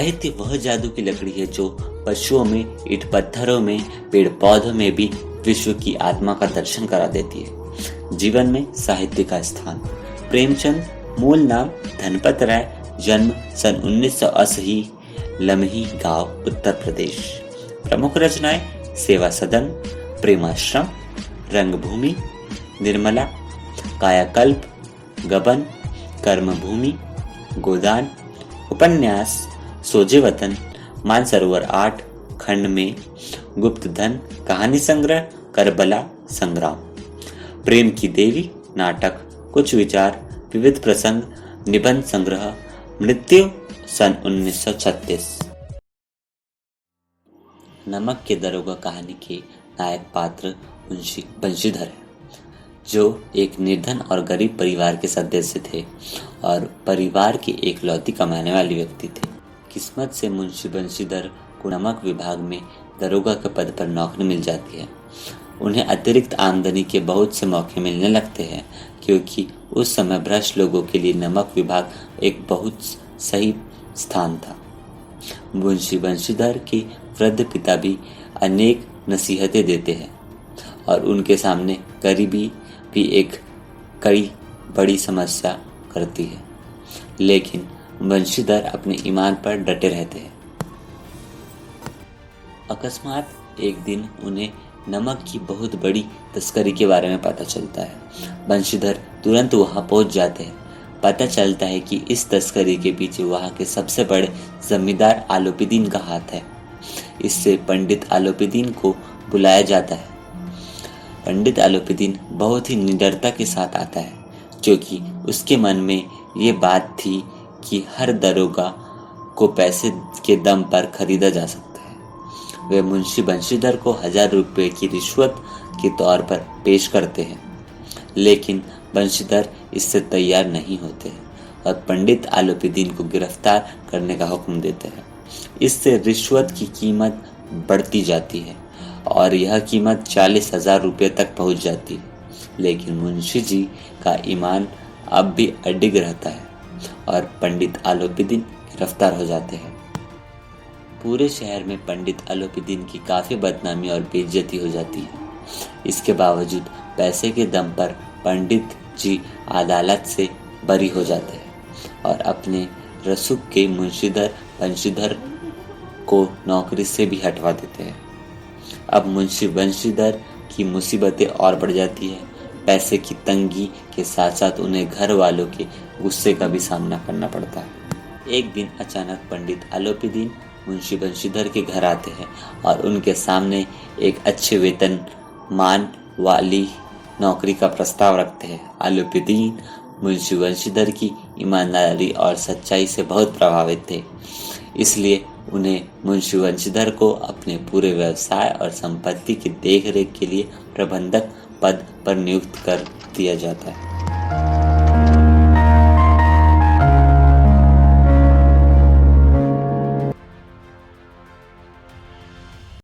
साहित्य वह जादू की लकड़ी है जो पशुओं में, ईंट पत्थरों में, पेड़ पौधों में भी विश्व की आत्मा का दर्शन करा देती है। जीवन में साहित्य का स्थान। प्रेमचंद, मूल नाम धनपत राय, जन्म सन 1980, लम्ही गांव, उत्तर प्रदेश। प्रमुख रचनाएं सेवा सदन, प्रेमाश्रम, रंगभूमि, निर्मला, कायाकल्प, गबन, कर्मभूमि, गोदान, उपन्यास सोजे वतन, मानसरोवर 8, खंड में, गुप्त धन, कहानी संग्रह, करबला संग्राम, प्रेम की देवी, नाटक, कुछ विचार, विविध प्रसंग, निबंध संग्रह, मृत्यु सन 1936। नमक के दरोगा कहानी के नायक पात्र मुंशी बंशीधर है, जो एक निर्धन और गरीब परिवार के सदस्य थे और परिवार की एकलौती कमाने वाली व्यक्ति थे। किस्मत से मुंशी बंशीधर को नमक विभाग में दरोगा के पद पर नौकरी मिल जाती है। उन्हें अतिरिक्त आमदनी के बहुत से मौके मिलने लगते हैं, क्योंकि उस समय भ्रष्ट लोगों के लिए नमक विभाग एक बहुत सही स्थान था। मुंशी बंशीधर के वृद्ध पिता भी अनेक नसीहतें देते हैं और उनके सामने गरीबी भी एक कई बड़ी समस्या करती है, लेकिन बंशीधर अपने ईमान पर डटे रहते हैं। अकस्मात एक दिन उन्हें नमक की बहुत बड़ी तस्करी के बारे में पता चलता है। बंशीधर तुरंत वहां पहुंच जाते हैं। पता चलता है कि इस तस्करी के पीछे वहां के सबसे बड़े जमींदार आलोपीदीन का हाथ है। इससे पंडित आलोपीदीन को बुलाया जाता है। पंडित आलोपीदीन बहुत ही निडरता के साथ आता है, क्योंकि उसके मन में ये बात थी कि हर दरोगा को पैसे के दम पर खरीदा जा सकता है। वे मुंशी बंशीधर को 1000 रुपये की रिश्वत के तौर पर पेश करते हैं, लेकिन बंशीधर इससे तैयार नहीं होते और पंडित आलोपीदीन को गिरफ्तार करने का हुक्म देते हैं। इससे रिश्वत की कीमत बढ़ती जाती है और यह कीमत 40,000 रुपये तक पहुंच जाती है, लेकिन मुंशी जी का ईमान अब भी अडिग रहता है और पंडित आलोपीदीन गिरफ्तार हो जाते हैं। पूरे शहर में पंडित आलोपीदीन की काफ़ी बदनामी और बेइज्जती हो जाती है। इसके बावजूद पैसे के दम पर पंडित जी अदालत से बरी हो जाते हैं और अपने रसूख के मुंशीधर बंशीधर को नौकरी से भी हटवा देते हैं। अब मुंशी बंशीधर की मुसीबतें और बढ़ जाती है। पैसे की तंगी के साथ साथ उन्हें घर वालों के गुस्से का भी सामना करना पड़ता है। एक दिन अचानक पंडित आलोपीदीन मुंशी बंशीधर के घर आते हैं और उनके सामने एक अच्छे वेतन मान वाली नौकरी का प्रस्ताव रखते हैं। आलोपीदीन मुंशी बंशीधर की ईमानदारी और सच्चाई से बहुत प्रभावित थे, इसलिए उन्हें मुंशी बंशीधर को अपने पूरे व्यवसाय और संपत्ति की देखरेख के लिए प्रबंधक पद पर नियुक्त कर दिया जाता है।